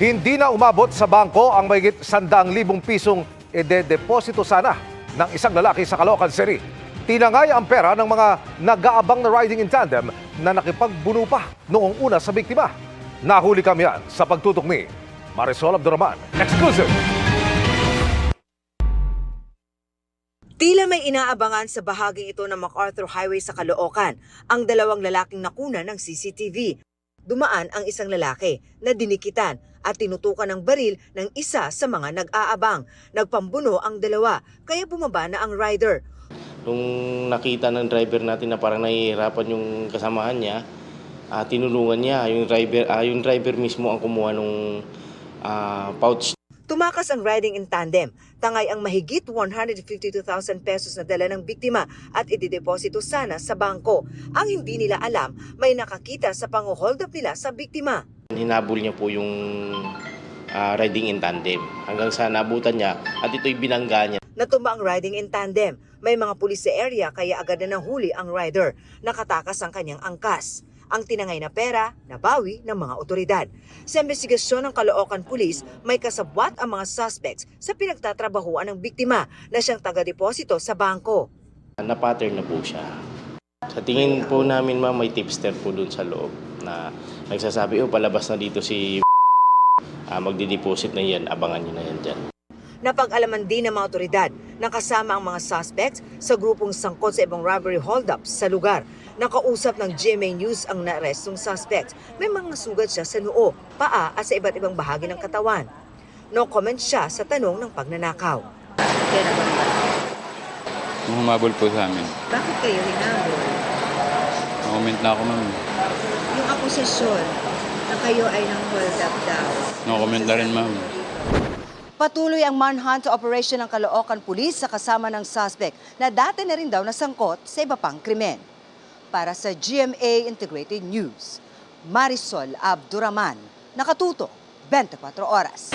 Hindi na umabot sa bangko ang mahigit 100,000 pisong ide-deposito sana ng isang lalaki sa Caloocan City. Tinangay ang pera ng mga nag-aabang na riding in tandem na nakipagbuno pa noong una sa biktima. Nahuli kami yan sa pagtutok ni Marisol Abduraman. Exclusive! Tila may inaabangan sa bahaging ito ng MacArthur Highway sa Caloocan ang dalawang lalaking nakuna ng CCTV. Dumaan ang isang lalaki na dinikitan at tinutukan ng baril ng isa sa mga nag-aabang. Nagpambuno ang dalawa kaya bumaba na ang rider. Nung nakita ng driver natin na parang nahihirapan yung kasamahan niya, tinulungan niya. Yung driver mismo ang kumuha ng pouch. Tumakas ang riding in tandem. Tangay ang mahigit 152,000 pesos na dala ng biktima at idideposito sana sa bangko. Ang hindi nila alam, may nakakita sa pang-hold up nila sa biktima. Hinabol niya po yung riding in tandem hanggang sa nabutan niya at ito'y binangga niya. Natumba ang riding in tandem. May mga pulis sa area kaya agad na nahuli ang rider. Nakatakas ang kanyang angkas. Ang tinangay na pera, nabawi ng mga otoridad. Sa investigasyon ng Caloocan Police, may kasabwat ang mga suspects sa pinagtatrabahuan ng biktima na siyang taga-deposito sa bangko. Na-pattern na po siya. Sa tingin po namin ma'am, may tipster po dun sa loob na nagsasabi, palabas na dito si magdideposit na yan, abangan nyo na yan dyan. Napag-alaman din ng mga otoridad na kasama ang mga suspects sa grupong sangkot sa ibang robbery holdups sa lugar. Nakausap ng GMA News ang naarestong suspects. May mga sugat siya sa noo, paa at sa iba't ibang bahagi ng katawan. No comment siya sa tanong ng pagnanakaw. Kaya naman ba? Humabol po sa amin. Bakit kayo hinabol? Comment na ako, ma'am. Yung akusasyon na kayo ay nang hold up daw. No comment na rin, ma'am. Patuloy ang manhunt operation ng Caloocan Police sa kasama ng suspect na dati na rin daw nasangkot sa iba pang krimen. Para sa GMA Integrated News, Marisol Abduraman, nakatutok 24 oras.